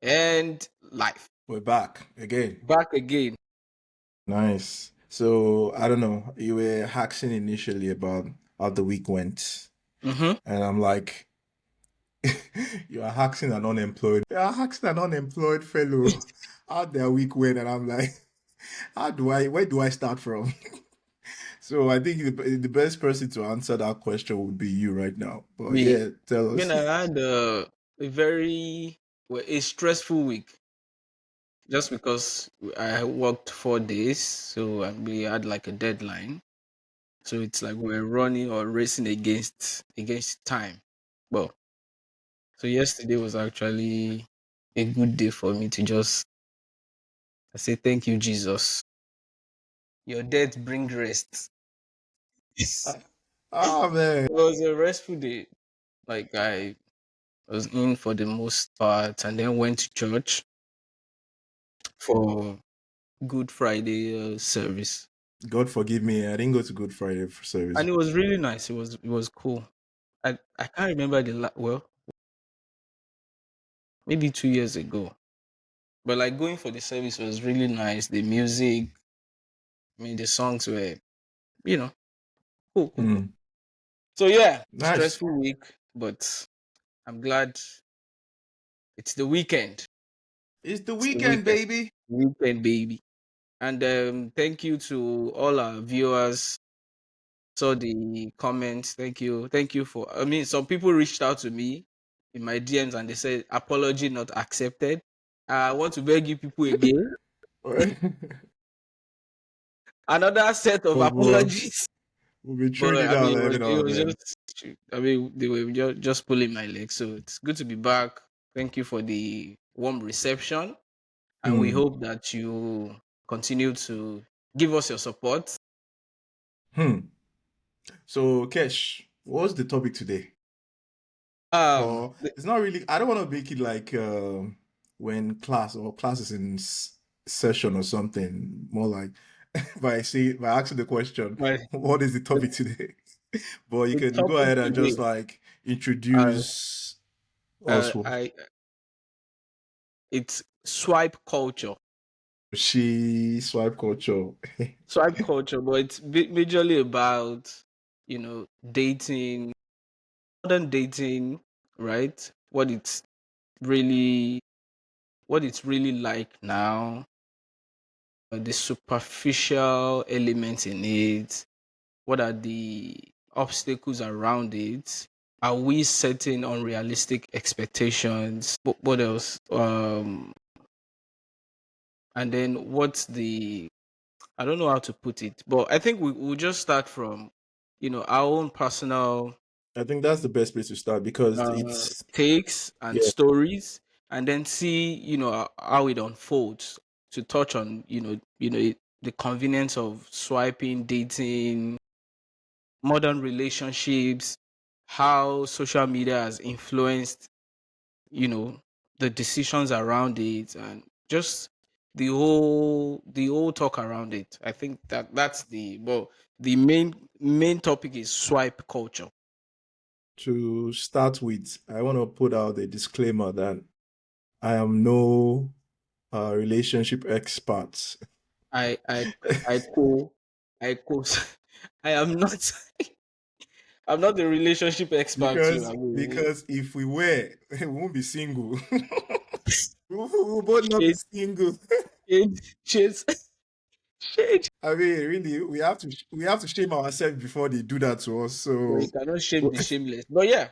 And life. We're back again. Back again. Nice. So I don't know. You were asking initially about how the week went, Mm-hmm. and I'm like, you are asking an unemployed. You are asking an unemployed fellow how their week went, and I'm like, where do I start from? So I think the best person to answer that question would be you right now. But Me, yeah, tell us. I had a very a stressful week just because I worked 4 days, so we had like a deadline. So it's like we're running or racing against time. Well, so yesterday was actually a good day for me to just I say thank you, Jesus. Your death bring rest. Ah, It man, was a restful day. Like I was in for the most part and then went to church for Good Friday service. God forgive me. I didn't go to Good Friday for service. And it was really nice. It was cool. I can't remember well, maybe 2 years ago. But like going for the service was really nice. The music, I mean the songs were, you know, cool. Hmm. So yeah, Nice. stressful week, but I'm glad it's the weekend. It's the It's the weekend, weekend. baby. Weekend baby. And thank you to all our viewers. Saw the comments. Thank you for. I mean, some people reached out to me in my DMs and they said apology not accepted. I want to beg you people again. Another set of Oh, bro. apologies. We'll be But tuning I out mean, every it now and was then. just. I mean, they were just pulling my leg. So it's good to be back. Thank you for the warm reception, and we Hmm. hope that you continue to give us your support. Hmm. So, Kesh, what's the topic today? Um, Or it's not really. I don't want to make it like when class is in session or something. More like by asking the question, my what is the the, topic today? But you the can go topic ahead and today. just like Uh, introduce us. I it's swipe culture. She swipe culture. Swipe culture, but it's majorly about dating, modern dating, right? Really, what it's really like now, the superficial elements in it. What are the obstacles around it? Are we setting unrealistic expectations? What else? And then what's the I don't know how to put it, but I think we'll just start from, our own personal I think that's the best place to start because it's takes and yeah. stories, and then see, how it unfolds. To touch on, the convenience of swiping, dating, modern relationships, how social media has influenced, you know, the decisions around it, and just the whole talk around it. I think that's the main topic is swipe culture. To start with, I want to put out a disclaimer that I am no relationship expert. I I I co I co I am not I'm not a relationship expert too. because I mean, because if we were, we won't be single. We'll both not be shade, single. shade, shade. I mean, really, we have to shame ourselves before they do that to us. But you So cannot shame the shameless. But yeah,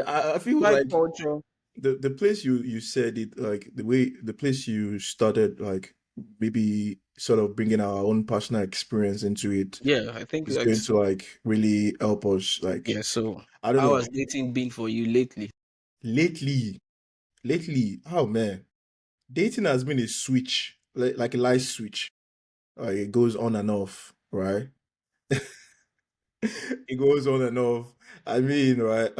I feel swipe like culture. the place you said it, like the place you started, like maybe sort of bringing our own personal experience into it Yeah, I think is going that's to like really help us. Like yeah. So I don't how know. has dating been for you lately? Lately, oh man, dating has been a switch, like a light switch. Like it goes on and off, right? It goes on and off. I mean, right?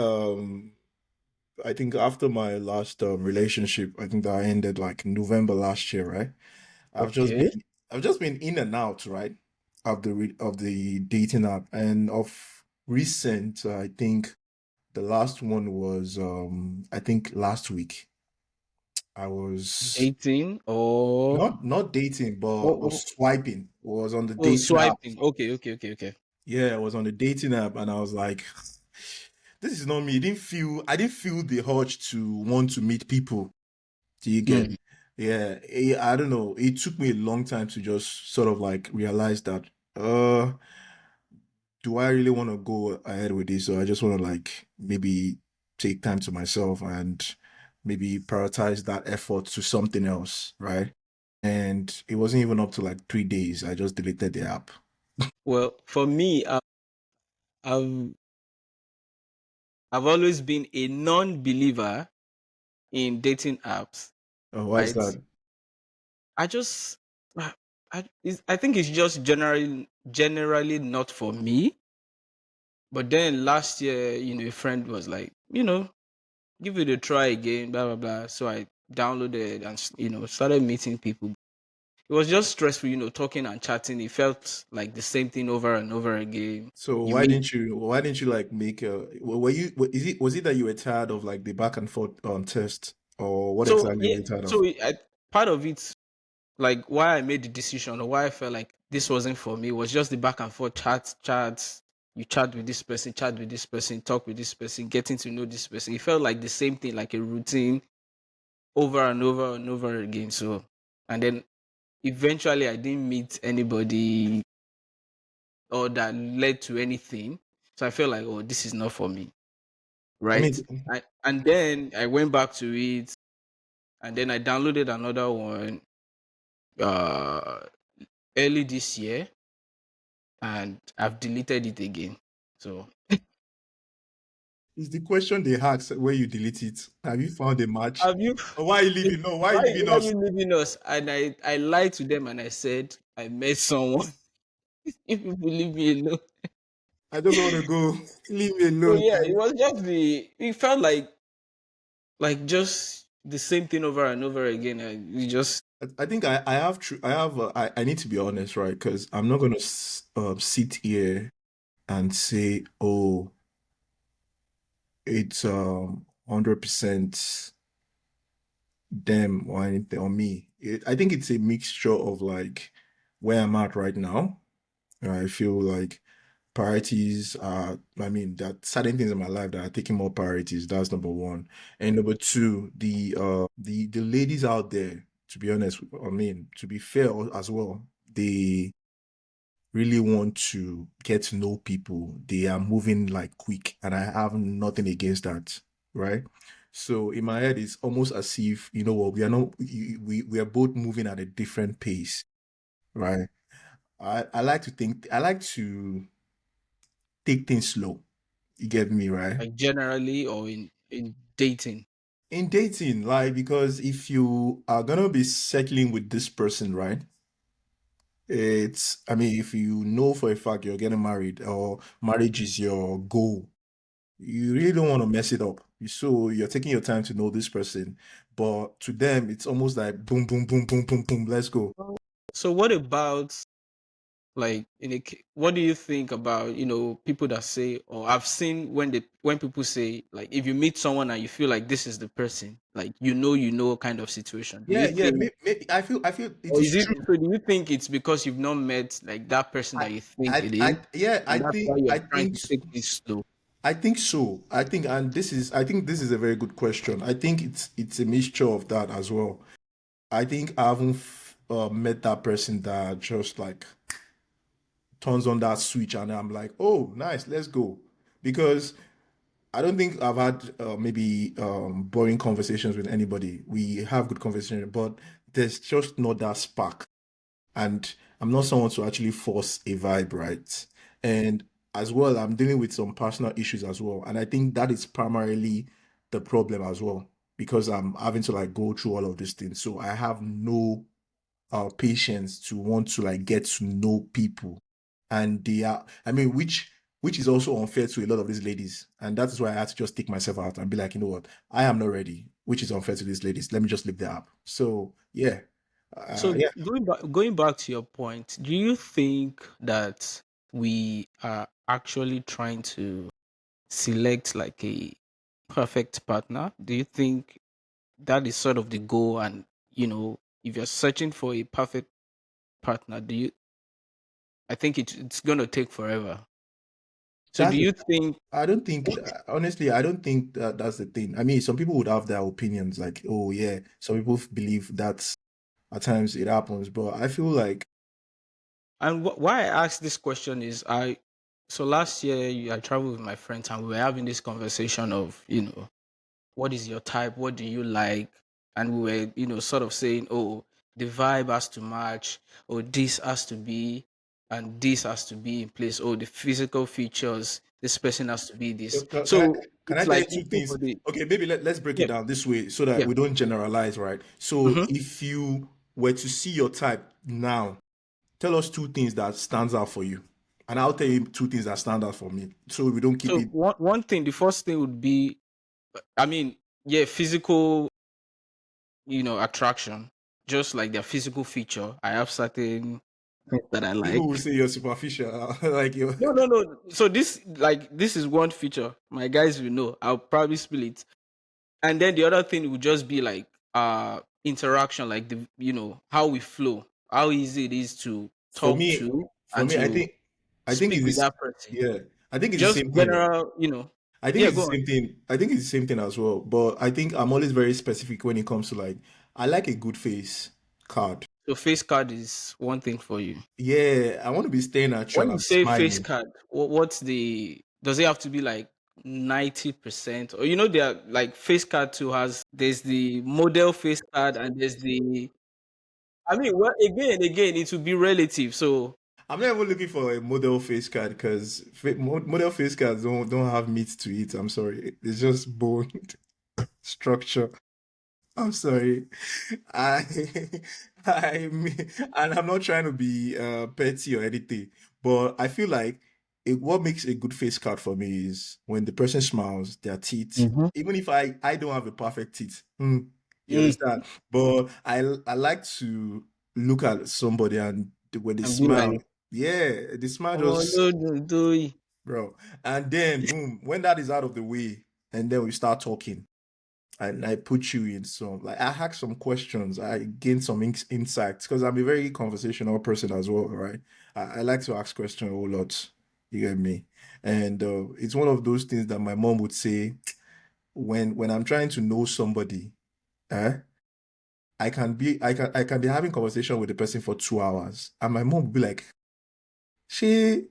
I think after my last relationship, I think that ended like November last year, right? I've just Okay. been I've just been in and out, right, of the dating app, and of recent, I think the last one was I think last week. I was Dating or not dating, but was what? swiping. Was on the Oh, dating app. swiping. Okay, okay, okay, okay. Yeah, I was on the dating app, and I was like, this is not me. I didn't feel the urge to want to meet people. Do you get? Mm. Yeah, I don't know. It took me a long time to just sort of like realize that, uh, do I really want to go ahead with this? Or I just want to like maybe take time to myself and maybe prioritize that effort to something else, right? And it wasn't even up to like 3 days. I just deleted the app. Well, for me, I've I've always been a non-believer in dating apps, Oh, why is right? that? I just I think it's just generally not for me. But then last year, a friend was like, give it a try again, blah blah blah. So I downloaded and started meeting people. It was just stressful, talking and chatting. It felt like the same thing over and over again. So You meet. why didn't you like make a is it was it that you were tired of like the back and forth on test, or what So exactly yeah, were you tired of? so part of it, like why I made the decision or why I felt like this wasn't for me, was just the back and forth chats. You chat with this person, chat with this person, talk with this person, getting to know this person. It felt like the same thing, like a routine over and over and over again. So, and then eventually I didn't meet anybody or that led to anything. So I felt like, oh, this is not for me, I right? mean, And then I went back to it, and then I downloaded another one uh early this year, and I've deleted it again. So it's the question they ask where you delete it. Have you found a match? have you? Or why are you leaving? No, why are you leaving Why are us? you leaving us? And I lied to them and I said I met someone. If you believe me alone. I just want to go. Leave me So alone, yeah, it man. was just it felt like just the same thing over and over again. You just I think I have I need to be honest, right? Because I'm not gonna sit here and say, oh, it's 100% them or anything or me. I think it's a mixture of like where I'm at right now. I feel like priorities are, I mean, there are certain things in my life that are taking more priorities. That's number one. And number two, the ladies out there, to be honest, I mean, to be fair as well, they really want to get to know people. They are moving like quick, and I have nothing against that, right? So in my head, it's almost as if, you know what, we are not we are both moving at a different pace, right? I like to think I like to take things slow. You get me, right? like generally or in dating. In dating, like because if you are gonna be settling with this person, right? It's, I mean, if you know for a fact you're getting married or marriage is your goal, you really don't want to mess it up. So you're taking your time to know this person, but to them, it's almost like boom, boom, boom, boom, boom, boom, let's go. So what about like what do you think about people that say, or I've seen when people say, like, if you meet someone and you feel like this is the person, like kind of situation, do you Yeah, yeah. think, I feel it or is is it true. so do you think it's because you've not met like that person I, that you think it is, yeah. and that's why you're trying to take things slow? I think so. I think, and I think this is a very good question. I think it's a mixture of that as well. I think I haven't met that person that just like turns on that switch and I'm like, oh, nice, let's go. Because I don't think I've had maybe boring conversations with anybody. We have good conversation, but there's just not that spark. And I'm not someone to actually force a vibe, right? And as well, I'm dealing with some personal issues as well. And I think that is primarily the problem as well, because I'm having to like go through all of these things. So I have no patience to want to like get to know people. And they are, I mean, which is also unfair to a lot of these ladies. And that is why I had to just take myself out and be like, you know what, I am not ready, which is unfair to these ladies. Let me just leave the app. So yeah. So Yeah. going back to your point, do you think that we are actually trying to select like a perfect partner? Do you think that is sort of the goal. And if you're searching for a perfect partner, do you? I think it's gonna take forever. So do That's you think? I don't think, honestly, I don't think that that's the thing. I mean, some people would have their opinions, like, oh yeah, some people believe that at times it happens, but I feel like And why I asked this question is so last year I traveled with my friends and we were having this conversation of what is your type, what do you like, and we were sort of saying, oh, the vibe has to match, or this has to be, and this has to be in place, oh, the physical features, this person has to be this. can I So can I it's tell like you two looking things? for the Okay, maybe let's break it yeah down this way so that yeah. we don't generalize, right? So Mm-hmm. if you were to see your type now, tell us two things that stands out for you. And I'll tell you two things that stand out for me. So we don't keep So it. one thing, the first thing would be, I mean, yeah, physical, attraction, just like their physical feature. I have certain things that I People will like. say you're superficial, like you. No, no, no. So this is one feature. My guys will know. I'll probably spill it. And then the other thing would just be like interaction, like the how we flow, how easy it is to For talk me, to for and me, to I think speak it's with this. that person. Yeah, I think it's the Just same thing. general, I think yeah, it's go the on. same thing. I think it's the same thing as well. But I think I'm always very specific when it comes to like, I like a good face card. So face card is one thing for you. Yeah, I want to be staring at you When and you I'm say face smiling. card, what's the does it have to be like 90%? Or there are like face card too has there's the model face card and there's the I mean well again it will be relative. So I'm not even looking for a model face card because model face cards don't have meat to eat. I'm sorry, it's just bone structure. I'm sorry. I and I'm not trying to be petty or anything, but I feel like what makes a good face card for me is when the person smiles, their teeth. Mhm. Even if I don't have a perfect teeth, you Mm, understand? But I like to look at somebody and when they and be smile, like, yeah, the smile oh just, no, no, do bro. And then boom, when that is out of the way, and then we start talking and I put you in some like I ask some questions, I gain some insights because I'm a very conversational person as well, right? I like to ask questions a whole lot. You get me? And it's one of those things that my mom would say when I'm trying to know somebody, eh? I can be having conversation with the person for 2 hours, and my mom would be like, "She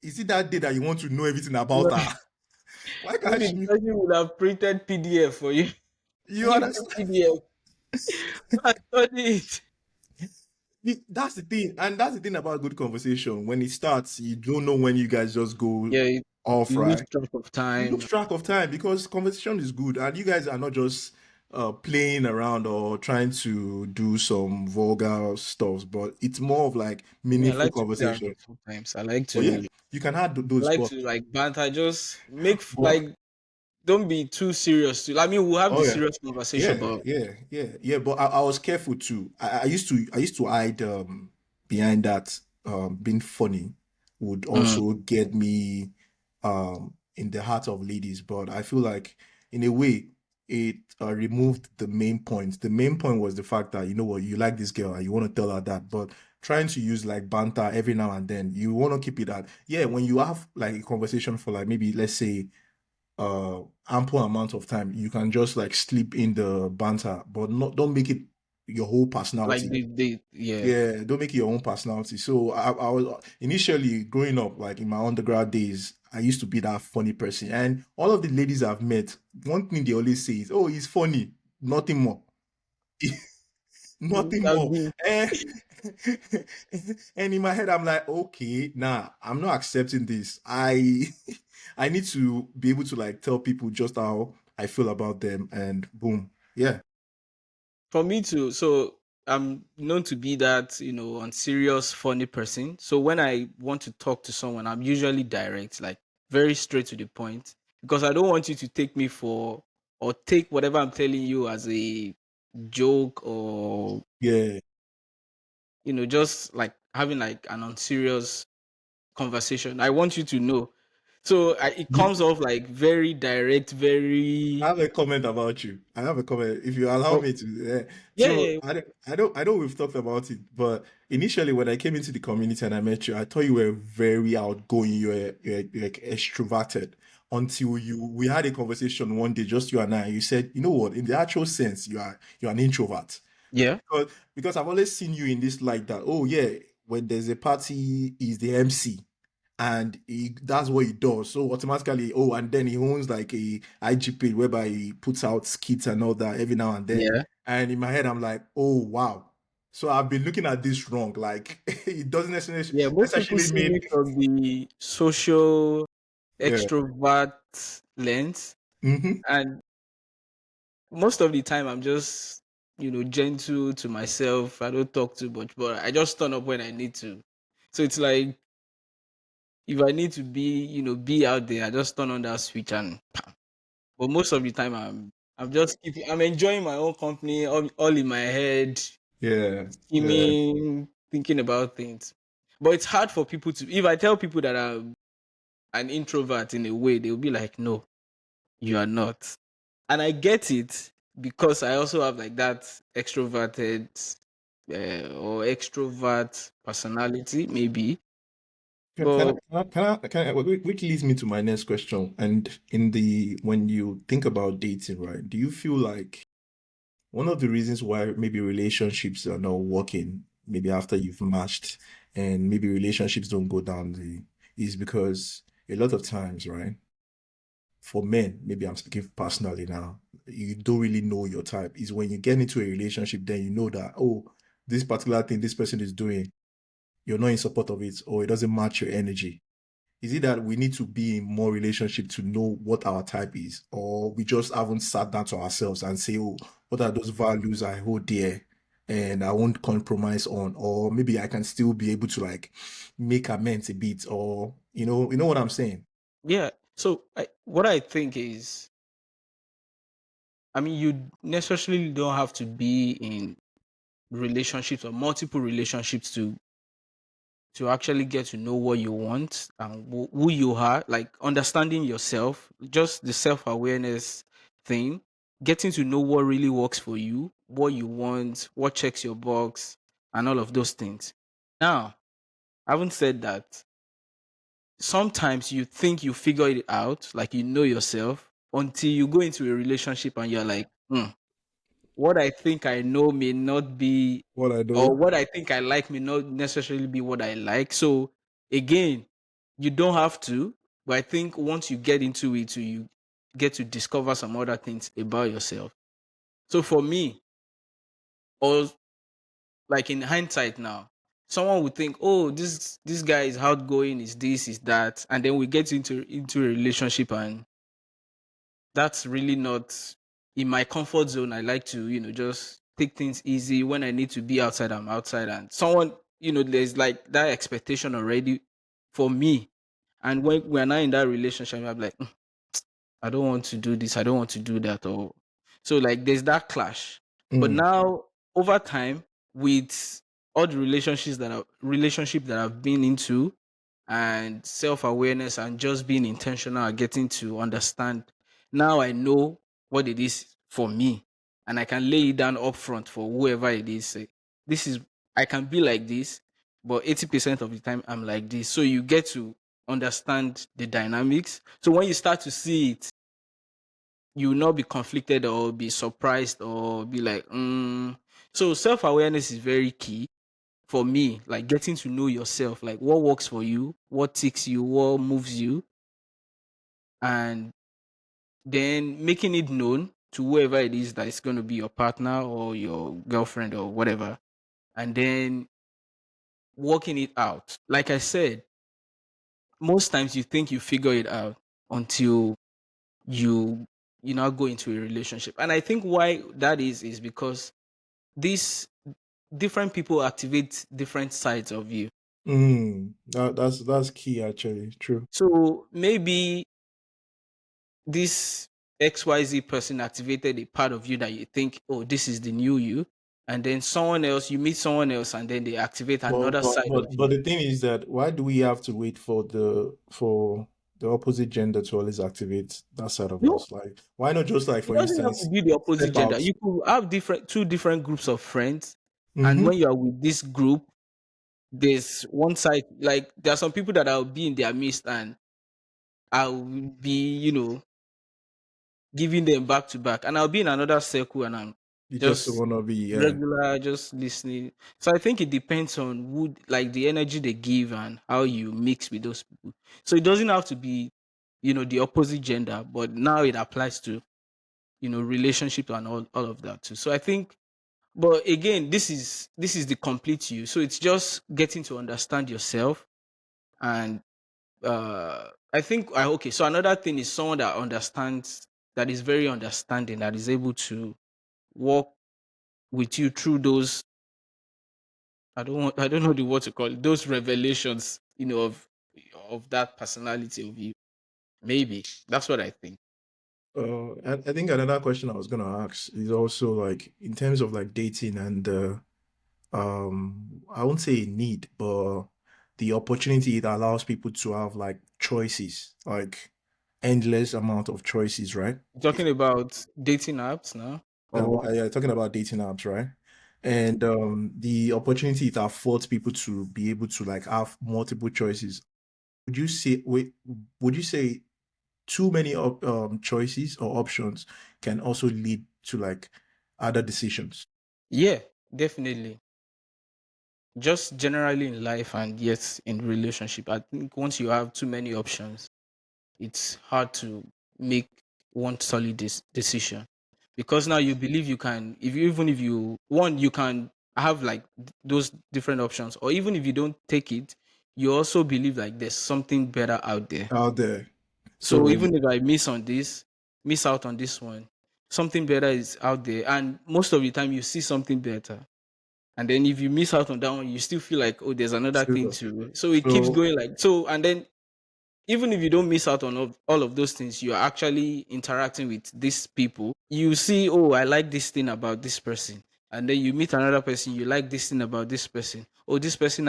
is it that day that you want to know everything about no, her? Why can't maybe the she? person would have printed PDF for you. You Give you understand?" PDF. Go and study it. That's the thing, and that's the thing about good conversation. When it starts, you don't know when you guys just go Yeah, off, you lose right? track of You lose time. track of time because conversation is good, and you guys are not just playing around or trying to do some vulgar stuff, but it's more of like Me, I meaningful like to play around conversation. sometimes. I like But yeah, to you can add I those, like but to like banter, just make but like don't be too serious. I mean, we'll have the oh yeah. serious conversation, Yeah, but yeah. But I was careful too. I used to hide behind that being funny would mm, also get me in the heart of ladies. But I feel like in a way it removed the main point. The main point was the fact that you know what, you like this girl and you want to tell her that, but trying to use like banter every now and then, you want to keep it at yeah. When you have like a conversation for like maybe let's say ample amount of time, you can just like slip in the banter, but not don't make it your whole like personality. the yeah. Yeah, don't make it your own personality. So I was initially growing up, like in my undergrad days, I used to be that funny person. And all of the ladies I've met, one thing they always say is, "Oh, he's funny, nothing more." Nothing I've more. been And, and in my head, I'm like, okay, nah, I'm not accepting this. I need to be able to like tell people just how I feel about them, and boom, yeah, for me too. So I'm known to be that unserious, funny person. So when I want to talk to someone, I'm usually direct, like very straight to the point, because I don't want you to take me for or take whatever I'm telling you as a joke or yeah, just like having like an unserious conversation. I want you to know. So it comes You, off like very direct, I very. have a comment about you. I have a comment. If you allow Oh, me to, yeah, so yeah, I know we've talked about it, but initially when I came into the community and I met you, I thought you were very outgoing. You're like extroverted until we had a conversation one day, just you and I. You said, you know what, in the actual sense, you're an introvert. yeah, Because I've always seen you in this like that. Oh yeah, when there's a party, he's the MC and that's what he does. So automatically, oh, and then he owns like a IG page whereby he puts out skits and all that every now and then. yeah, And in my head, I'm like, oh wow. So I've been looking at this wrong. Like it doesn't yeah. Most people necessarily see me mean from the social yeah. extrovert lens, Hmm. and most of the time I'm just gentle to myself. I don't talk too much, but I just turn up when I need to. So it's like if I need to be out there, I just turn on that switch and. But most of the time I'm just keeping. I'm enjoying my own company, all in my head, Yeah. Yeah. scheming, thinking about things. But it's hard for people to. If I tell people that I'm an introvert in a way, they'll be like, "No, you are not." And I get it because I also have like that extroverted or extrovert personality, maybe. But Which leads me to my next question. And in the when you think about dating, right? Do you feel like one of the reasons why maybe relationships are not working, maybe after you've matched, and maybe relationships don't go down is because a lot of times, right? For men, maybe I'm speaking personally now, you don't really know your type. Is when you get into a relationship, then you know that, oh, this particular thing this person is doing, you're not in support of it, or it doesn't match your energy. Is it that we need to be in more relationship to know what our type is, or we just haven't sat down to ourselves and say, oh, what are those values I hold dear and I won't compromise on, or maybe I can still be able to like make amends a bit, or you know what I'm saying? yeah, so what I think is, I mean, you necessarily don't have to be in relationships or multiple relationships to actually get to know what you want and who you are, like understanding yourself, just the self-awareness thing, getting to know what really works for you, what you want, what checks your box, and all of those things. Now, having said that, sometimes you think you figure it out, like you know yourself, until you go into a relationship and you're like, what I think I know may not be, What I or know. what I think I like may not necessarily be what I like. So again, you don't have to, but I think once you get into it, you get to discover some other things about yourself. So for me, or like in hindsight now, someone would think, oh, this guy is outgoing, is this, is that, and then we get into a relationship and that's really not in my comfort zone. I like to, just take things easy. When I need to be outside, I'm outside. And someone, there's like that expectation already for me. And when we're not in that relationship, I'm like, I don't want to do this. I don't want to do that. Or so like there's that clash. But Mm, now over time, with all the relationship that I've been into and self-awareness and just being intentional and getting to understand, now I know what it is for me and I can lay it down upfront for whoever it is. Say, this is I can be like this, but 80% of the time I'm like this. So you get to understand the dynamics. So when you start to see it, you will not be conflicted or be surprised or be like, So self awareness is very key for me. Like getting to know yourself, like what works for you, what ticks you, what moves you, and then making it known to whoever it is that is going to be your partner or your girlfriend or whatever, and then working it out. Like I said, most times you think you figure it out until you now go into a relationship. And I think why that is because these different people activate different sides of you. that's key actually. True. So maybe this XYZ person activated a part of you that you think, oh, this is the new you. And then someone else, you meet someone else, and then they activate But another but side of but you. but the thing is that why do we have to wait for the opposite gender to always activate that side of No, us. Like, why not just like, it for doesn't have to instance, be the opposite step gender. out? You could have two different groups of friends, and Mm-hmm. when you are with this group, there's one side, like there are some people that I'll be in their midst and I'll be, giving them back to back, and I'll be in another circle and I'm You just just wanna be, yeah. regular, just listening. So I think it depends on who, like the energy they give and how you mix with those people. So it doesn't have to be, the opposite gender, but now it applies to, relationship and all of that too. So I think, but again, this is the complete you. So it's just getting to understand yourself. And I think I okay. So another thing is someone that understands, that is very understanding, that is able to walk with you through those. I don't know the word to call it, those revelations, of that personality of you. Maybe that's what I think. I think another question I was gonna ask is also like in terms of like dating and I won't say need, but the opportunity it allows people to have like choices, like endless amount of choices, right? Talking about dating apps now, or Yeah, talking about dating apps, right? And the opportunity it affords people to be able to like have multiple choices. Would you say too many choices or options can also lead to like other decisions? yeah, definitely. Just generally in life and yes, in relationship, I think once you have too many options, it's hard to make one solid decision, because now you believe you can, if you, even if you one, you can have like those different options, or even if you don't take it, you also believe like there's something better out there. Out there. So So even if I miss out on this one, something better is out there, and most of the time you see something better. And then if you miss out on that one, you still feel like, oh, there's another thing so too. So it keeps so going like so. And then even if you don't miss out on all of those things, you are actually interacting with these people. You see, oh, I like this thing about this person. And then you meet another person, you like this thing about this person. Oh, this person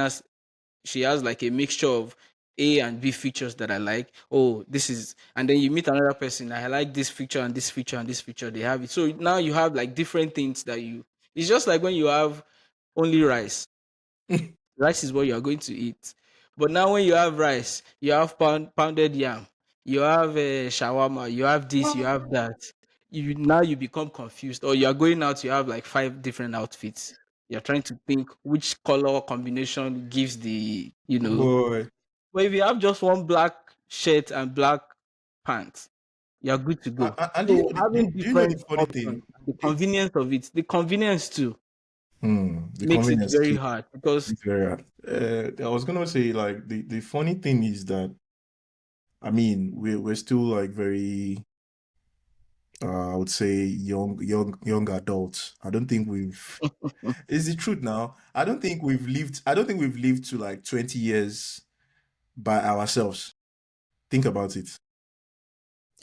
she has like a mixture of A and B features that I like. Oh, this is, and then you meet another person, I like this feature and this feature and this feature, they have it. So now you have like different things it's just like when you have only rice. Rice is what you are going to eat. But now when you have rice, you have pounded yam, you have shawarma, you have this, you have that. You become confused, or you are going out, you have like five different outfits. You're trying to think which color combination gives boy. but if you have just one black shirt and black pants, you're good to go. And So having do you know the different funny options, thing? the It's convenience of it, the convenience too the makes it convenience very key. hard, because It's very hard. I was gonna say like the funny thing is that I mean we're still like very I would say young adults. I don't think we've it's the truth now. I don't think we've lived to like 20 years by ourselves. Think about it.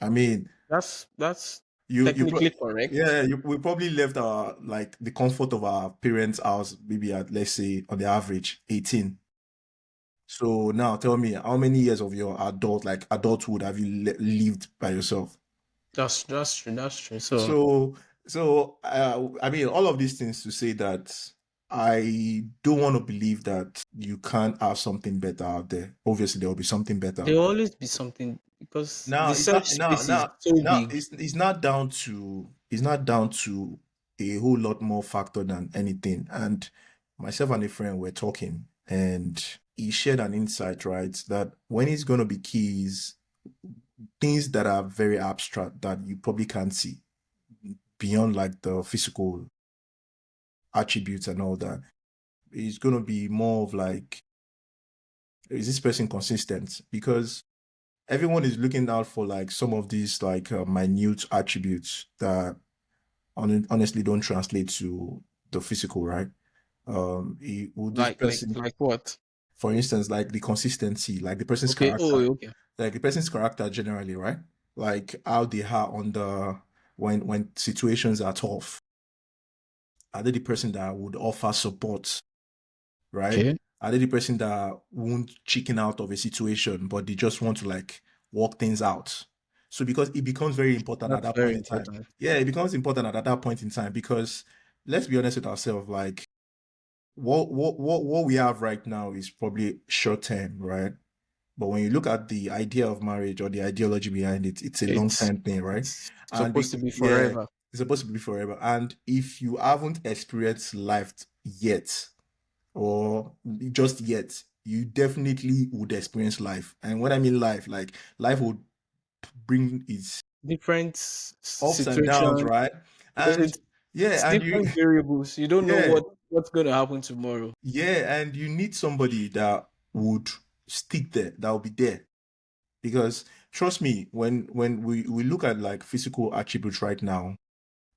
I mean, that's you technically correct. yeah, we probably left our like the comfort of our parents' house maybe at let's say on the average 18. So now tell me, how many years of your adulthood have you lived by yourself? That's true. That's true. So So I mean, all of these things to say that I don't want to believe that you can't have something better out there. Obviously, there will be something better there out will there. always be something, because Now the it's search not space is so now big. it's not down to a whole lot more factor than anything. And myself and a friend were talking, and he shared an insight, right? That when it's gonna be keys, things that are very abstract that you probably can't see beyond like the physical attributes and all that. It's gonna be more of like, is this person consistent? Because everyone is looking out for like some of these like minute attributes that honestly don't translate to the physical, right? Would this person, Like what? for instance, like the consistency, like the person's Okay. Oh, character, okay. like the person's character generally, right? Like how they are on the when situations are tough. Are they the person that would offer support, right? Okay. Are they the person that won't chicken out of a situation, but they just want to like work things out. So because it becomes very important at That's that very point in time. important. Yeah, it becomes important at that point in time because let's be honest with ourselves, like what we have right now is probably short term, right? But when you look at the idea of marriage or the ideology behind it, it's a long It's time thing, right? And supposed to be yeah, forever. it's supposed to be forever. And if you haven't experienced life yet, or just yet, you definitely would experience life. And when I mean life, like life would bring its Different ups and downs, situation right? because And it's yeah, and you different variables. You don't know yeah, what's going to happen tomorrow. yeah, and you need somebody that would stick there, that will be there. Because trust me, when we look at like physical attributes right now,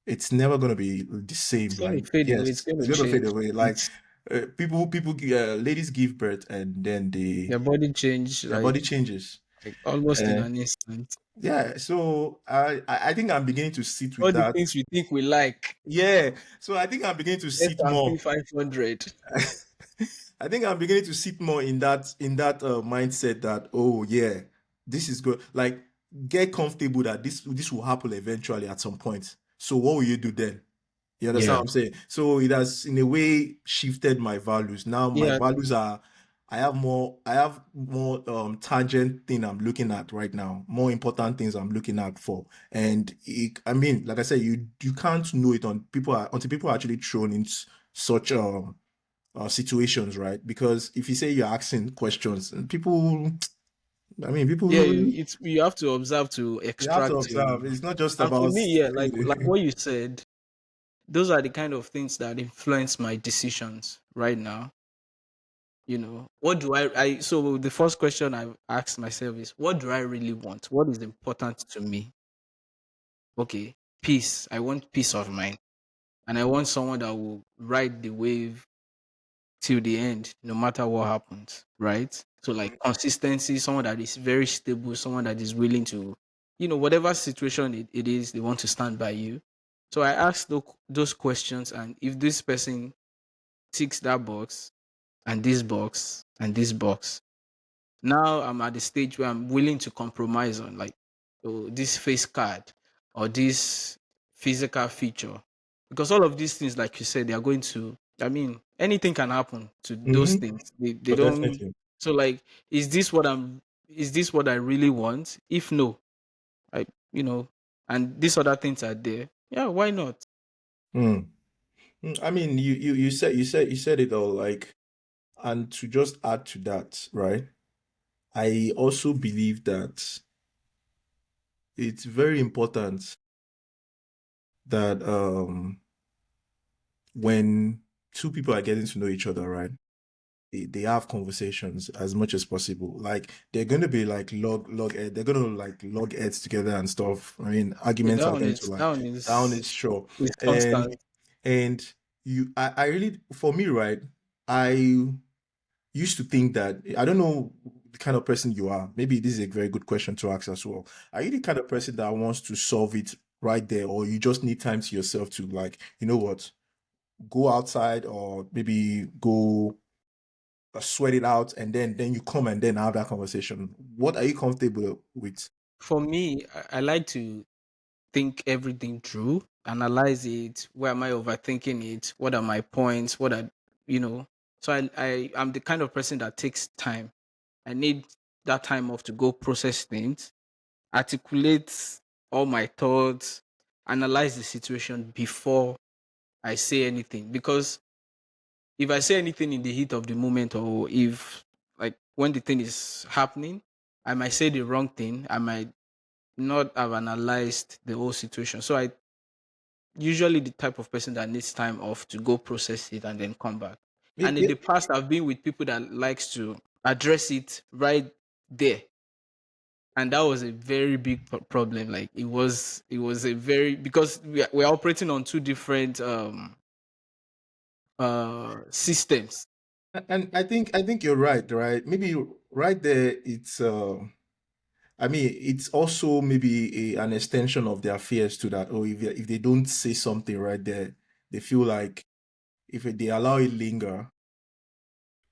it's never gonna be the same. It's going Like to fade away. It's yes, going it's to gonna fade change. away. Like It's ladies give birth and then their body change their body changes. like almost in Uh, an instant. yeah, so I think I'm beginning to sit All with the that. things we think we like, Yeah, so I think I'm beginning to sit S&P more. 500. I think I'm beginning to sit more in that mindset that oh yeah, this is good. Like get comfortable that this will happen eventually at some point. So what will you do then? You understand Yeah. what I'm saying? So it has in a way shifted my values. Now my Yeah. values are I have more tangent thing I'm looking at right now, more important things I'm looking at for. And I mean, like I said, you can't know it until people are actually thrown into such situations, right? Because if you say you're asking questions, and people, I mean, Yeah, people, you have to observe to you have to extract observe. It's not just and for about me, yeah, like what you said, those are the kind of things that influence my decisions right now. What do I so the first question I've asked myself is what do I really want? What is important to me? Okay, peace. I want peace of mind. And I want someone that will ride the wave till the end, no matter what happens, right? So like consistency, someone that is very stable, someone that is willing to, whatever situation it is, they want to stand by you. So I asked those questions, and if this person ticks that box, and this box, and this box, now I'm at the stage where I'm willing to compromise on like this face card or this physical feature. Because all of these things, like you said, they are going to I mean, anything can happen to those hmm things. They but don't definitely. so like is this what I really want? If no, I and these other things are there. Yeah, why not? Mm. I mean, you said it all. Like, and to just add to that, right? I also believe that it's very important that when two people are getting to know each other, right? They have conversations as much as possible. Like they're gonna be like they're gonna like log heads together and stuff. I mean, Yeah, arguments that are one going to is that like one down is is sure. is And constant. and I really for me, right? I used to think that I don't know the kind of person you are. Maybe this is a very good question to ask as well. Are you the kind of person that wants to solve it right there, or you just need time to yourself to like, you know what, go outside or maybe go sweat it out and then you come and then have that conversation? What are you comfortable with? For me, I like to think everything through, analyze it. Where am I overthinking it? What are my points? What are you know? So I'm the kind of person that takes time. I need that time off to go process things, articulate all my thoughts, analyze the situation before I say anything. Because if I say anything in the heat of the moment, or if like when the thing is happening, I might say the wrong thing. I might not have analyzed the whole situation. So I usually the type of person that needs time off to go process it and then come back. And in the Maybe, past, I've been with people that likes to address it right there, and that was a very big problem. Like it was a very because we're operating on two different systems. and I think you're right, right? Maybe right there, it's I mean, it's also maybe an extension of their fears to that. Or if they don't say something right there, they feel like if they allow it linger,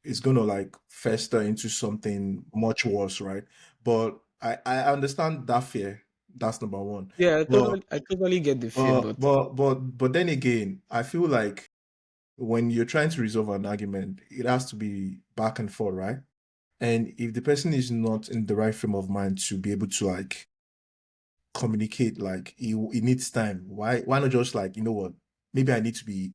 it's gonna like fester into something much worse, right? But I understand that fear. That's number one. Yeah, But I totally get the fear, but but then again, I feel like when you're trying to resolve an argument, it has to be back and forth, right? And if the person is not in the right frame of mind to be able to like communicate, like he needs time. Why not just like, you know what? Maybe I need to be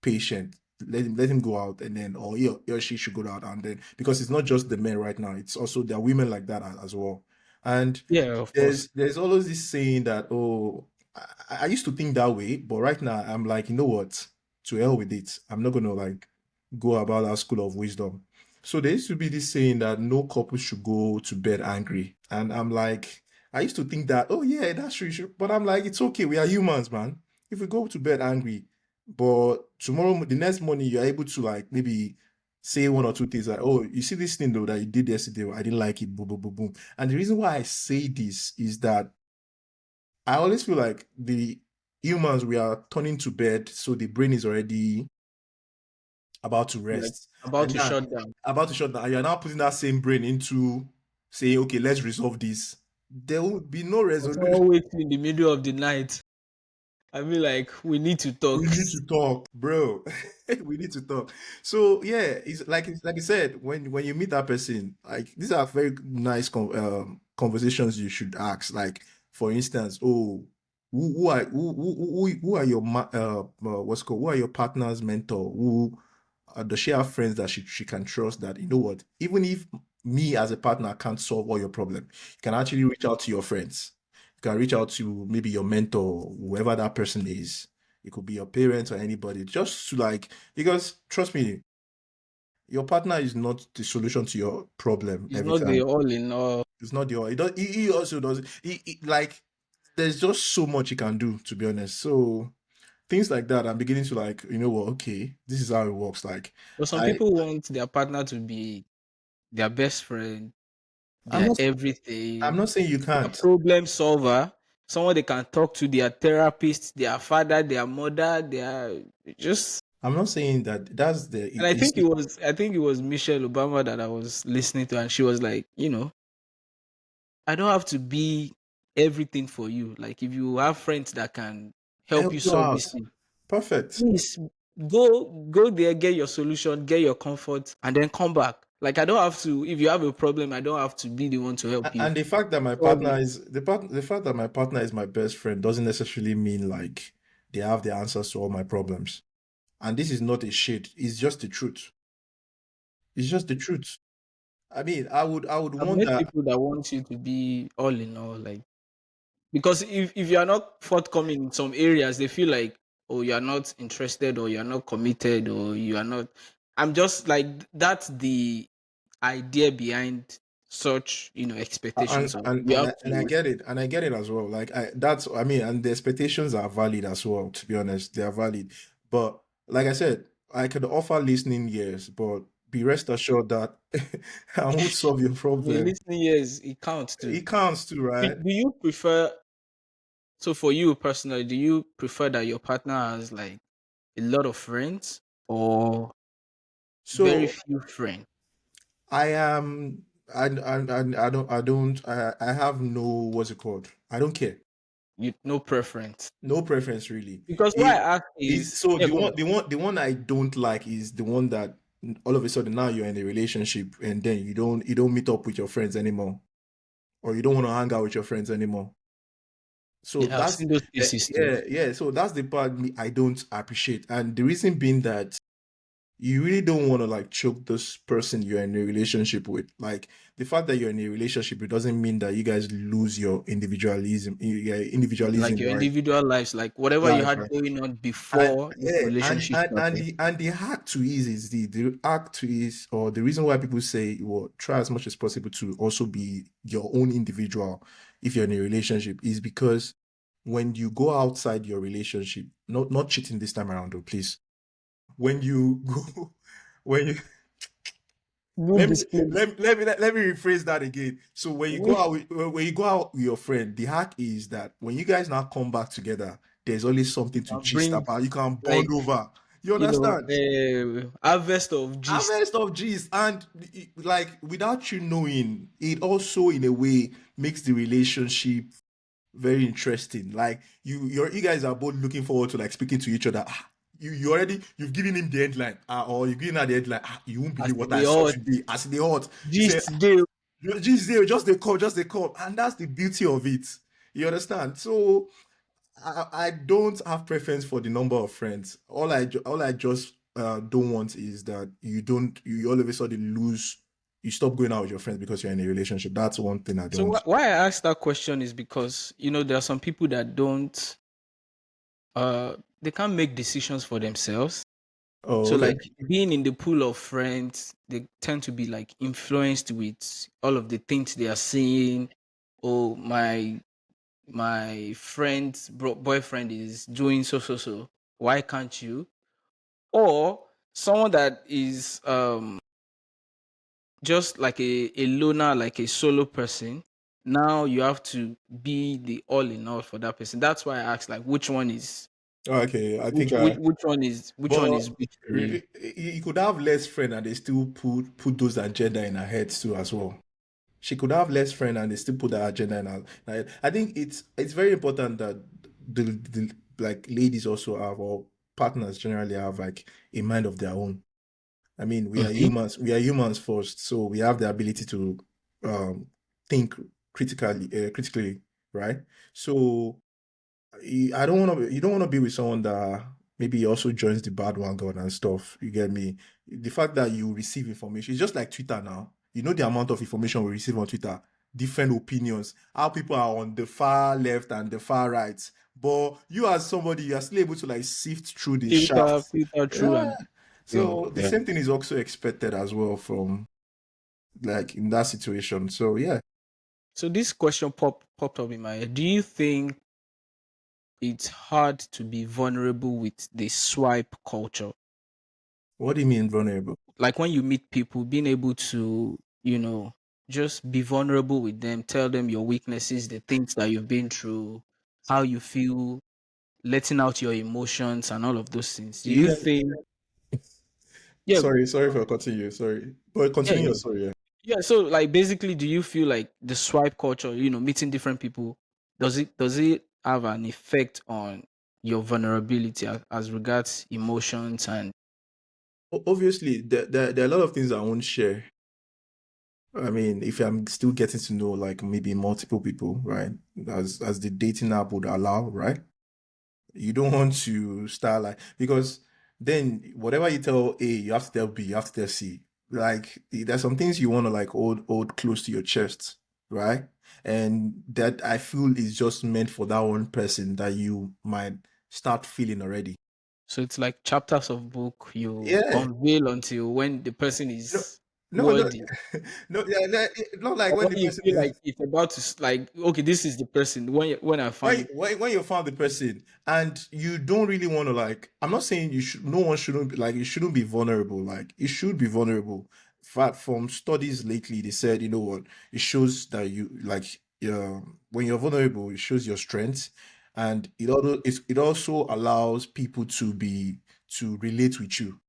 patient. Let him go out, and then or he or she should go out, and then because it's not just the men right now, it's also there are women like that as well. And yeah, of course. there's always this saying that, oh, I used to think that way, but right now I'm like, you know what, to hell with it. I'm not gonna like go about our school of wisdom. So there used to be this saying that no couple should go to bed angry, and I'm like, I used to think that, oh yeah, that's true, but I'm like, it's okay, we are humans, man. If we go to bed angry, but tomorrow, the next morning, you're able to like maybe say one or two things like, oh, you see this thing though that you did yesterday, I didn't like it, boom, boom, boom, boom. And the reason why I say this is that I always feel like the humans, we are turning to bed, so the brain is already about to Like rest. about And to now, shut down. about to shut down, and you're now putting that same brain into saying, okay, let's resolve this. There will be no Or resolution. someone wakes you in the middle of the night. I mean, like, we need to We talk. need to talk, bro. We need to talk. So yeah, it's like I said, when you meet that person, like these are very nice conversations you should ask. Like for instance, oh, who are your what's it called? Who are your partner's mentor? Who does she have friends that she can trust? That you know what, even if me as a partner can't solve all your problem, you can actually reach out to your friends. You can reach out to maybe your mentor, whoever that person is. It could be your parents or anybody, just to like, because trust me, your partner is not the solution to your problem It's every not the time. all in all. It's not the he does he also does like there's just so much he can do, to be honest. So things like that, I'm beginning to like, you know what, okay, this is how it works. Like But some I people want their partner to be their best friend, I'm their not I'm everything, not saying you their can't. problem solver, someone they can talk to, their therapist, their father, their mother, their just. I'm not saying that that's the And you see, I think it was Michelle Obama that I was listening to, and she was like, I don't have to be everything for you. Like, if you have friends that can help help you you solve out. this thing, Perfect. please go there, get your solution, get your comfort, and then come back. Like, I don't have to. If you have a problem, I don't have to be the one to help you And the fact that my solve partner it. is the fact that my partner is my best friend doesn't necessarily mean like they have the answers to all my problems. And this is not a shade, it's just the truth. It's just the truth. I mean, I would I've want met that. people that want you to be all in all, like, because if you are not forthcoming in some areas, they feel like, oh, you are not interested, or you are not committed, or you are not. I'm just like, that's the idea behind such, expectations of you have And I to. get it, and I get it as well. Like that's I mean, and the expectations are valid as well. To be honest, they are valid. But like I said, I could offer listening ears, but be rest assured that I won't solve your The problem. listening years, it counts too. It counts too, right? Do you prefer? So for you personally, do you prefer that your partner has like a lot of friends, or very So few friends? I am. I have no, what's it called? I don't care. You no preference. No preference really. Because why If I ask is is, so yeah, the go one on. I don't like is the one that all of a sudden now you're in a relationship and then you don't meet up with your friends anymore, or you don't want to hang out with your friends anymore. So Yeah, I've that's seen those cases too. yeah. So that's the part me I don't appreciate, and the reason being that you really don't want to like choke this person you're in a relationship with. Like the fact that you're in a relationship, it doesn't mean that you guys lose your individualism, yeah, Like individualism, your right? individual lives, like whatever you Life, had right? going on And before this yeah, relationship started. the hack to is the hack to is, or the reason why people say, well, try as much as possible to also be your own individual if you're in a relationship, is because when you go outside your relationship, not cheating this time around though, please. When you go when you Good display. let me rephrase that again. So when you go out with your friend, the hack is that when you guys now come back together, there's always something to gist Bring about. You can bond like over. You understand? Harvest of gist. Harvest of G's, and like without you knowing, it also in a way makes the relationship very interesting. Like you guys are both looking forward to like speaking to each other. You already you've given him the headline, or you've given her the headline. You won't As believe what I the saw odd today. As they hot, say, gist dey. just they call, and that's the beauty of it. You understand? So I don't have preference for the number of friends. All I just don't want is that you all of a sudden lose, you stop going out with your friends because you're in a relationship. That's one thing I So don't. why I asked that question is because there are some people that don't they can't make decisions for themselves. Oh, So okay. like being in the pool of friends, they tend to be like influenced with all of the things they are seeing. Oh, my friend's boyfriend is doing so so so. Why can't you? Or someone that is just like a loner, like a solo person. Now you have to be the all in all for that person. That's why I asked like which one is Okay, I which think which, which one is but which for you. you could have less friend and they still put those agenda in her head too as well. She could have less friend and they still put that agenda in her. I think it's very important that the like ladies also have, or partners generally have, like a mind of their own. I mean, we are Mhm. humans. We are humans first, so we have the ability to think critically, right? So I don't want to. You don't want to be with someone that maybe also joins the bad one god and stuff. You get me? The fact that you receive information, it's just like Twitter now. You know the amount of information we receive on Twitter, different opinions, how people are on the far left and the far right. But you as somebody, you are still able to like sift through the shaft. Filter through Yeah. and thing. So the Yeah. same thing is also expected as well from like in that situation. So yeah. So this question popped up in my head. Do you think it's hard to be vulnerable with the swipe culture? What do you mean vulnerable? Like when you meet people, being able to, just be vulnerable with them, tell them your weaknesses, the things that you've been through, how you feel, letting out your emotions and all of those things. Do you Yeah. think yeah, Sorry for cutting you. Sorry, but yeah, continue yeah. your story. Yeah. Yeah, so like basically do you feel like the swipe culture, meeting different people, does it have an effect on your vulnerability as regards emotions and Obviously, there are a lot of things I won't share. I mean, if I'm still getting to know like maybe multiple people, right? As the dating app would allow, right? You don't want to start like, because then whatever you tell A, you have to tell B, you have to tell C. Like there's some things you want to like hold close to your chest, right? And that I feel is just meant for that one person that you might start feeling already. so it's like chapters of book you Yeah. unveil until when the person No, is no, worthy no, yeah, not like or when when the you person feel is like it's about to like okay, this is the person when I find it. when you found the person and you don't really want to like, I'm not saying you should, no one shouldn't be like, you shouldn't be vulnerable, like it should be vulnerable. In fact, from studies lately they said, you know what, it shows that you like, when you're vulnerable it shows your strength, and it also allows people to relate with you,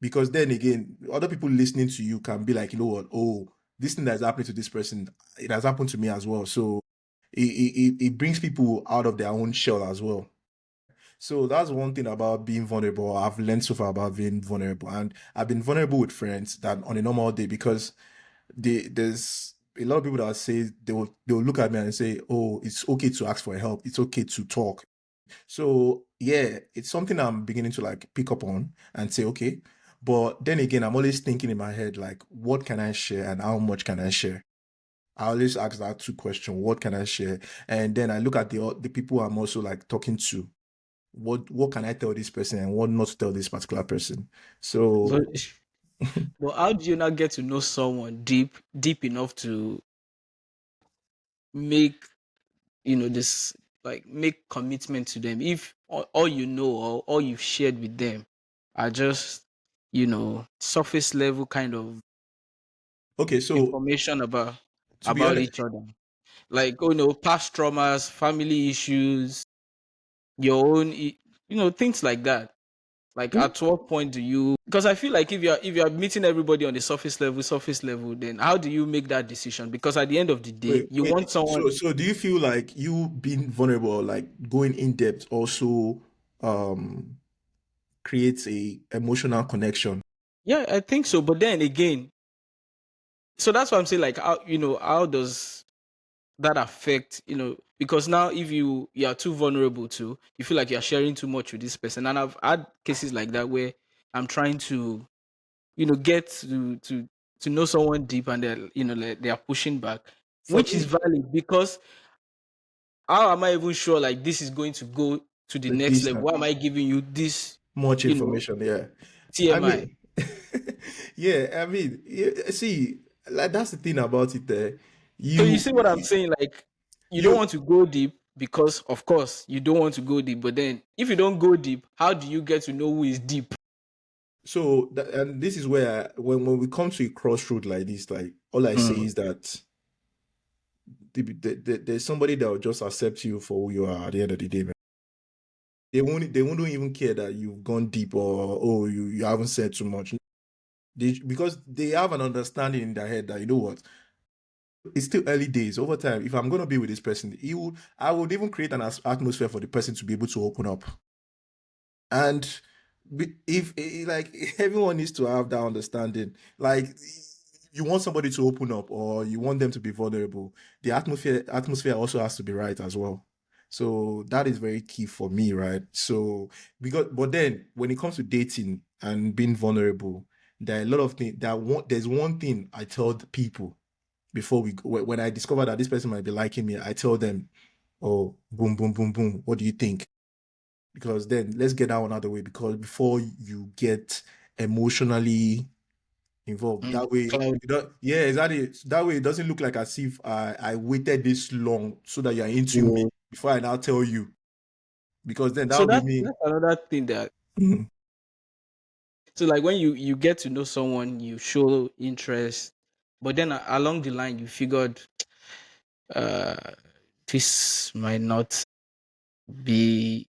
because then again other people listening to you can be like, you know what, oh, this thing that's happening to this person, it has happened to me as well. So it brings people out of their own shell as well. So that's one thing about being vulnerable. I've learned so far about being vulnerable, and I've been vulnerable with friends that on a normal day, because there's a lot of people that say they will look at me and say, oh, it's okay to ask for help, it's okay to talk. So yeah, it's something I'm beginning to like pick up on and say, okay. But then again, I'm always thinking in my head, like, what can I share and how much can I share? I always ask that two questions. What can I share? And then I look at the people I'm also like talking to. What can I tell this person and what not to tell this particular person? but So but how do you not get to know someone deep enough to make this like make commitment to them if all you know or all you've shared with them are just surface level kind of okay, so information about to be about honest, each other, like past traumas, family issues, your own things like that. Like, Hmm? at what point do you? Because I feel like if you're meeting everybody on the surface level, then how do you make that decision? Because at the end of the day, Wait, you wait. want someone. So do you feel like you being vulnerable, or like going in depth, also um creates a emotional connection? Yeah, I think so. But then again, so that's why I'm saying, like, how does that affect, because now if you are too vulnerable to, you feel like you're sharing too much with this person, and I've had cases like that where I'm trying to, get to know someone deep, and they're, like, they are pushing back, For which is me, valid, because how am I even sure like this is going to go to the the next level? distance, Why am I giving you this, much you know, information, yeah. I TMI? mean, yeah, I mean, see, like that's the thing about it there. So you You, see what I'm saying? Like, you don't you, want to go deep because, of course, you don't want to go deep. But then, if you don't go deep, how do you get to know who is deep? so that, and this is where when we come to a crossroad like this, like all I say Mm. is that there's somebody that will just accept you for who you are at the end of the day, man. They won't even care that you've gone deep, or oh, you haven't said too much. Because they have an understanding in their head that, you know what, it's still early days. Over time, if I'm going to be with this person, I would even create an atmosphere for the person to be able to open up. And if like everyone needs to have that understanding, like you want somebody to open up or you want them to be vulnerable, the atmosphere also has to be right as well. So that is very key for me, right? So because but then when it comes to dating and being vulnerable, there are a lot of things there's one thing I tell the people before when I discover that this person might be liking me, I tell them, oh, boom, boom, boom, boom, what do you think? Because then let's get that one out of the way, because before you get emotionally involved, Mm. that way Cloud. you don't, yeah, exactly, that way it doesn't look like as if I waited this long so that you're into me Yeah. before I now tell you, because then that So would be that's me. that's another thing that. Mhm. So, like, when you get to know someone, you show interest, but then along the line, you figured, uh, this might not be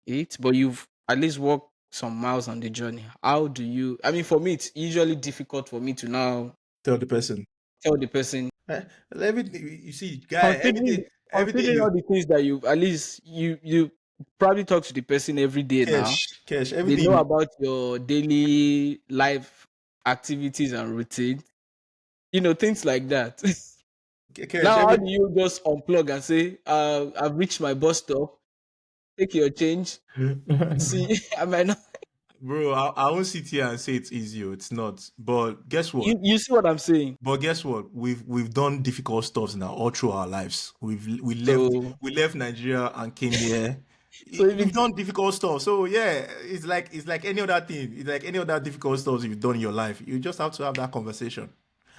it, but you've at least walked some miles on the journey. How do you? I mean, for me, it's usually difficult for me to now Tell the person. tell the person, Eh, everything you see, guy, considering everything considering you all the things that you at least you probably talk to the person every day now. cash, They everything know you about your daily life activities and routine, things like that. cash, Now, how every do you just unplug and say, I've reached my bus stop, take your change, see, I might not. bro, I won't sit here and say it's easy. It's not. But guess what? You see what I'm saying? But guess what? We've done difficult stuff now all through our lives. So, We left Nigeria and came here. so if We've it's done difficult stuff. So yeah, it's like any other thing. It's like any other difficult stuff you've done in your life. You just have to have that conversation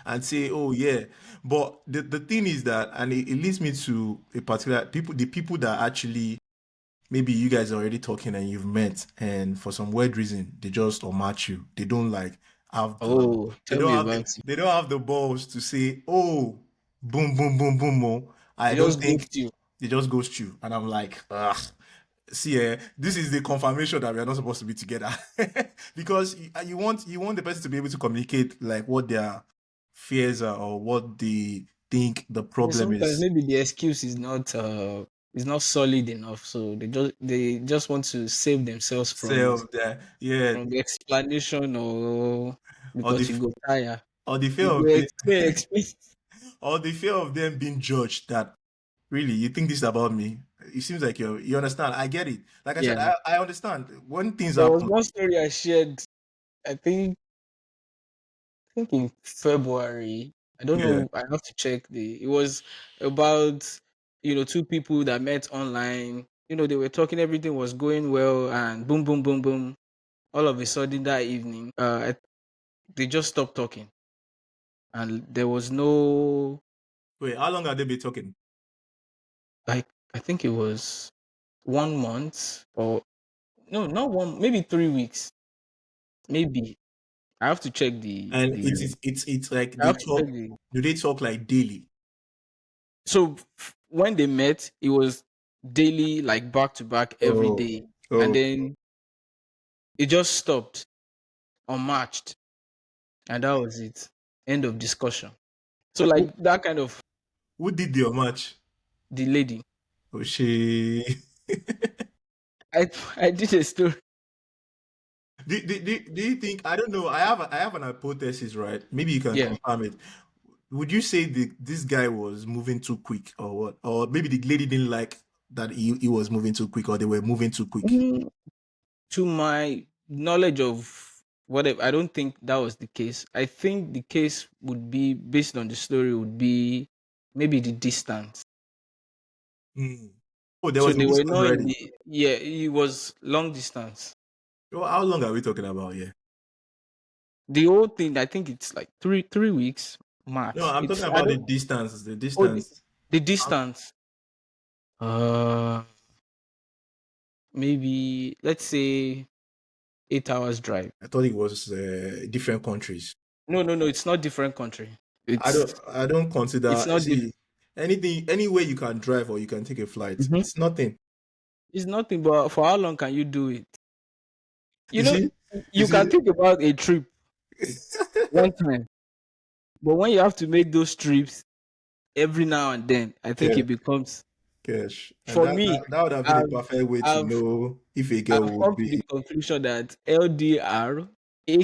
and say, oh yeah. But the thing is that, and it leads me to a particular people, the people that actually, maybe you guys are already talking and you've met, and for some weird reason they just unmatch you. They don't like have the Oh, tell me about it. they don't have the balls to say, oh, boom, boom, boom, boom, oh. I They don't just think. ghost you. They just ghost you, and I'm like, ugh. See, this is the confirmation that we are not supposed to be together. Because you want the person to be able to communicate like what their fears are, or what they think the Yeah, problem sometimes is. maybe the excuse is not solid enough, so they just want to save themselves from So that, yeah, from the explanation, or or because you the go tire. or the fear You of go the explain. or the fear of them being judged, that really you think this about me. It seems like you understand. I get it. Like I said, Yeah. I understand when things There was happen. one story I shared, I think in February. I don't Yeah. know. I have to check the. It was about, two people that met online. They were talking. Everything was going well, and boom, boom, boom, boom. All of a sudden that evening, they just stopped talking, and there was no, Wait, how long have they been talking? like, I think it was 1 month, or no, not one, maybe 3 weeks, maybe. I have to check the And the. it's like I they have to check talk. the. Do they talk like daily? So, when they met, it was daily, like back to back every Oh, day, and oh, then It just stopped, unmatched, and that was it. End of discussion. So Who, like that kind of who did your match? the lady. Oh, she. I I did a story. Do you think, I don't know, I have an hypothesis, right? Maybe you can Yeah. confirm it. Would you say this guy was moving too quick or what? Or maybe the lady didn't like that he was moving too quick, or they were moving too quick? Mm, to my knowledge of whatever, I don't think that was the case. I think the case would be based on the story would be maybe the distance. Hmm. Oh, there So was a they were distance not in already. the yeah, it was long distance. Oh, how long are we talking about here? The whole thing, I think it's like three weeks No, max. I'm talking It's I about the don't distance. The oh distance. the I'm- distance. Uh maybe let's say 8 hours drive. I thought it was different countries. No, it's not different country. I don't. It's I don't it's consider. not See, anything, anywhere you can drive or you can take a flight. Mhm. It's nothing. It's nothing, but for how long can you do it? You You know, see, you you can see. think about a trip one time, but when you have to make those trips every now and then, I think Yeah, it becomes cash, and for that me. that would have been the I've perfect way to I've know if a girl I've would come to the be. conclusion that LDR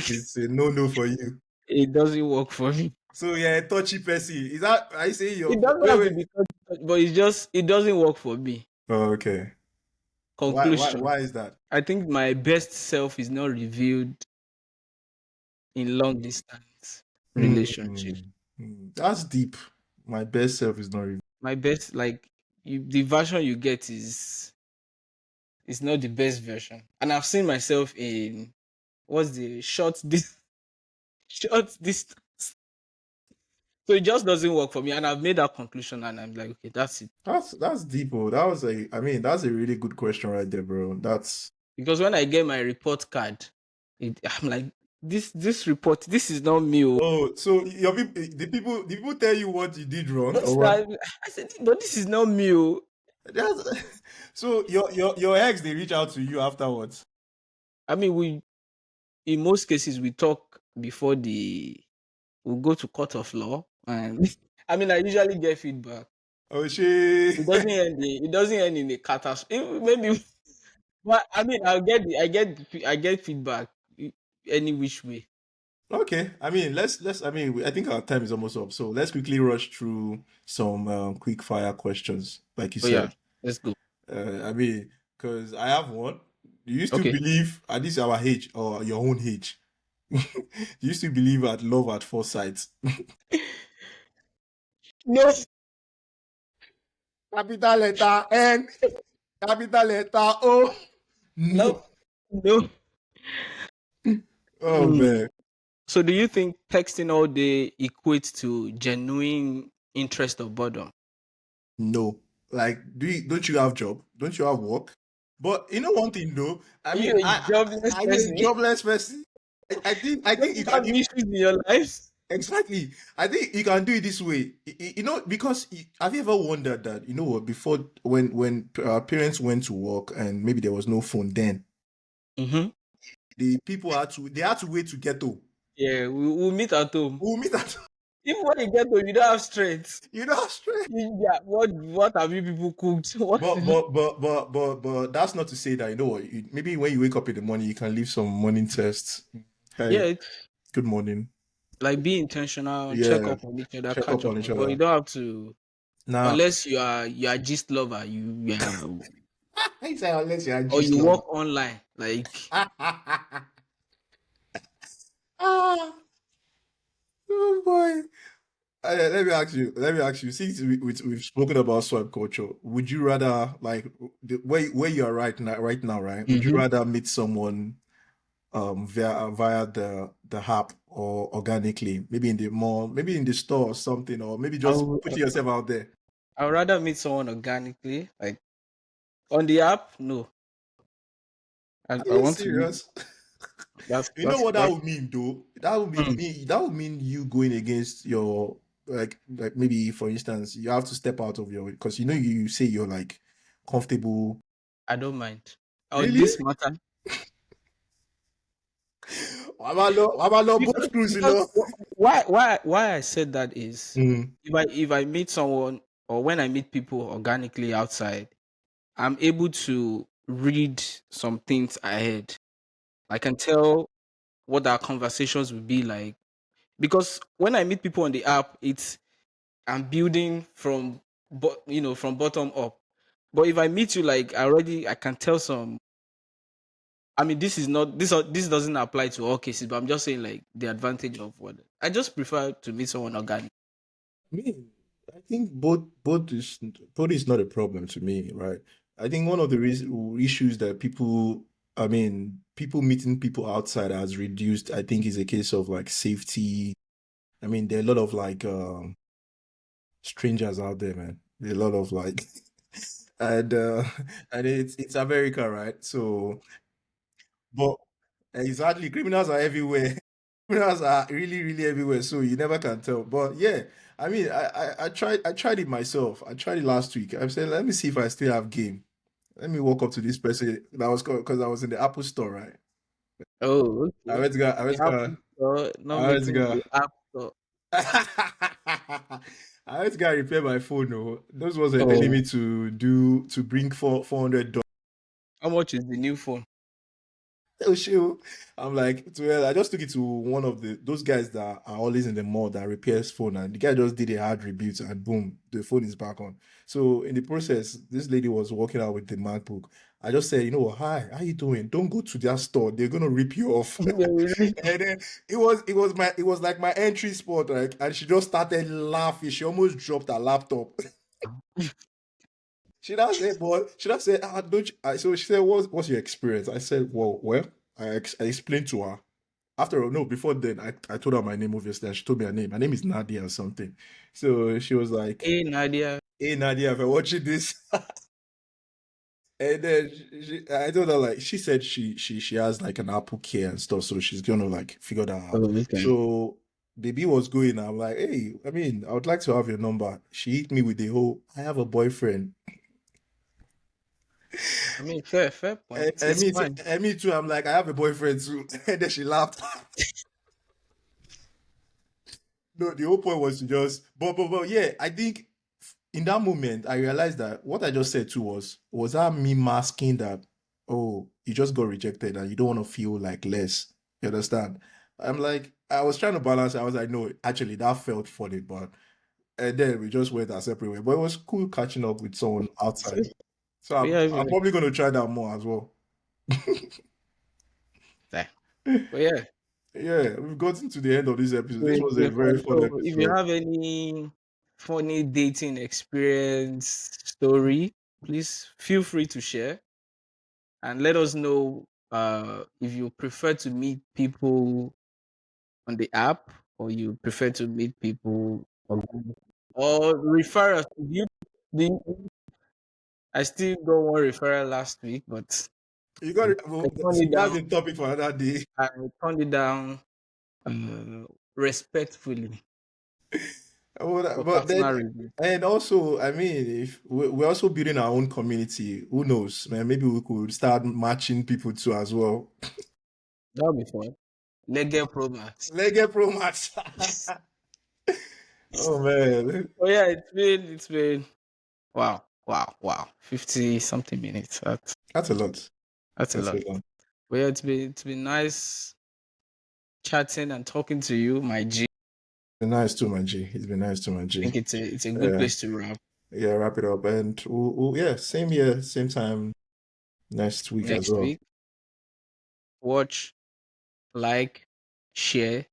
It's a no for you. it doesn't work for me. So yeah, a touchy person. Is that? I say your It doesn't wait have to wait. be, but it's just it doesn't work for me. Oh, okay. Why Conclusion. is that? I think my best self is not revealed in long distance relationship. Hmm. That's deep. My best self is not. My best, like the version you get is not the best version. And I've seen myself in what's the short this short distance. So it just doesn't work for me. And I've made that conclusion and I'm like, okay, that's it. That's deep. Oh, that was a. I mean, that's a really good question right there, bro. That's. Because when I get my report card, I'm like, this report, this is not me. Oh. Oh, so your people, the people tell you what you did wrong or What's what? that? I said, but this is not me. Oh. That's, so your ex they reach out to you afterwards. I mean, we in most cases we talk before we go to court of law, and I mean, I usually get feedback. Oh she. It doesn't end in a catastrophe. Maybe, but I mean, I get feedback any which way. Okay. I mean, let's. I mean, I think our time is almost up. So let's quickly rush through some quick fire questions, like you Oh yeah, said. let's go. I mean, because I have one. Do you still Okay. believe at this our age or your own age? Do you still believe at love at first sight? No, Capital letter N, capital letter O. no, No. no. Oh Mm. man, So, do you think texting all day equates to genuine interest or boredom? no. Like, don't you have job? Don't you have work? But you know one thing though. I Are you mean, a jobless are you a person? jobless person? I think Don't you you can have issues in your life? exactly. I think you can do it this way. Because have you ever wondered that what before when our parents went to work and maybe there was no phone then Mm-hmm. the people had to wait to get home. Yeah, we'll meet at home. We'll meet at Even when you get home, you don't have strength. straight. Yeah, what have you people cooked? What? But that's not to say that maybe when you wake up in the morning you can leave some morning tests. Yeah, Hey, it's good morning. like be intentional, check Yeah, up on each other, check catch up up on each on. But you other. don't have to Now, unless you are gist lover, I say unless you're a or gist you lover. work online. Like Ah, oh boy. Let me ask you, since we've spoken about swipe culture, would you rather, like, where you are right now, right? Would you Mhm. rather meet someone via the app or organically, maybe in the mall, maybe in the store or something, or maybe I just would putting yourself out there? I would rather meet someone organically. Like on the app, no. Are I you want to meet serious? You know that's what that that's would mean, though? That would mm, mean you going against your, like maybe for instance, you have to step out of your, because you say you're like comfortable. I don't mind. On Really? this matter, Why not because boat cruise, you because know? why I said that is, Mm. if I meet someone, or when I meet people organically outside, I'm able to read some things ahead. I can tell what our conversations will be like, because when I meet people on the app, it's I'm building from from bottom up. But if I meet you, like, I can tell some. I mean, this doesn't apply to all cases, but I'm just saying, like, the advantage of what I just prefer to meet someone organic. Me, I think both is not a problem to me, right? I think one of the issues that people meeting people outside has reduced, I think, is a case of like safety. I mean, there are a lot of like strangers out there, man. There are a lot of like, and and it's America, right? So, but exactly, criminals are everywhere. Criminals are really, really everywhere, so you never can tell. But yeah, I mean, I tried it myself. I tried it last week. I said, let me see if I still have game. Let me walk up to this person that was called because I was in the Apple store, right? Oh, I okay. went to go, I went The to App go, Store, not I went to meeting in go. the App Store. I went to go repair my phone. No, those ones were telling Oh, me to bring $400. how much is the new phone? Oh shit. I'm like, well, I just took it to one of those guys that are always in the mall that repairs phone, and the guy just did a hard reboot, and boom, the phone is back on. So in the process, this lady was walking out with the MacBook. I just said, you know what, hi, how you doing? Don't go to their store; they're gonna rip you off. Yeah, really? And then it was like my entry spot, right? And she just started laughing. She almost dropped her laptop. She not said, don't you? So she said, what's your experience? I said, well, I explained to her. After all, no, before then, I told her my name, obviously, and she told me her name. Her name is Nadia or something. So she was like, Hey, Nadia. hey, Nadia, if you're watching this. And then I told her, like, she said she has like an Apple Care and stuff, so she's gonna like figure that out. Oh, okay. So baby was going. I'm like, hey, I mean, I would like to have your number. She hit me with the whole, I have a boyfriend. I mean, fair point. It's fine. And me too. I'm like, I have a boyfriend too. And then she laughed. No, the whole point was to just, but yeah, I think in that moment I realized that what I just said too was that me masking that, oh, you just got rejected and you don't want to feel like less. You understand? I'm like, I was trying to balance. I was like, no, actually that felt funny, but and then we just went our separate way. But it was cool catching up with someone outside. So Yeah, I'm probably gonna try that more as well. fair. But yeah, Yeah, we've gotten to the end of this episode. This it's was a been very fun. fun So if you episode. have any funny dating experience story, please feel free to share and let us know if you prefer to meet people on the app, or you prefer to meet people or refer us. I still got one referral last week, but You got it. I Well, turned it that's down. the topic for another day. I turned it down uh, respectfully for But then, personal reasons. and also, I mean, if we're also building our own community, who knows, man? Maybe we could start matching people too as well. That'll be fun. Legal Pro Max. Let's get pro match. Oh man, Oh yeah, it's been wow, 50 something minutes. that's a lot. That's a That's a lot. lot. But yeah, it's been nice chatting and talking to you, my G. Been nice too, my G. It's been nice too, my I G. think it's a good Yeah, place to wrap yeah. Wrap it up, and yeah, same year, same time next week as next well. week. Watch, like, share,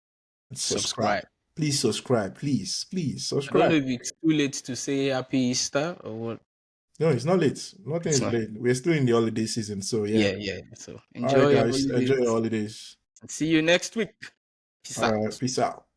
Subscribe. subscribe. Please subscribe. Please I don't know subscribe. if it's too late to say Happy Easter or what. No, it's not late. Nothing It's is not. late. We're still in the holiday season, so yeah. Yeah. So All right, enjoy your guys. Enjoy your holidays. holidays. See you next week. Peace All right. out. Peace out.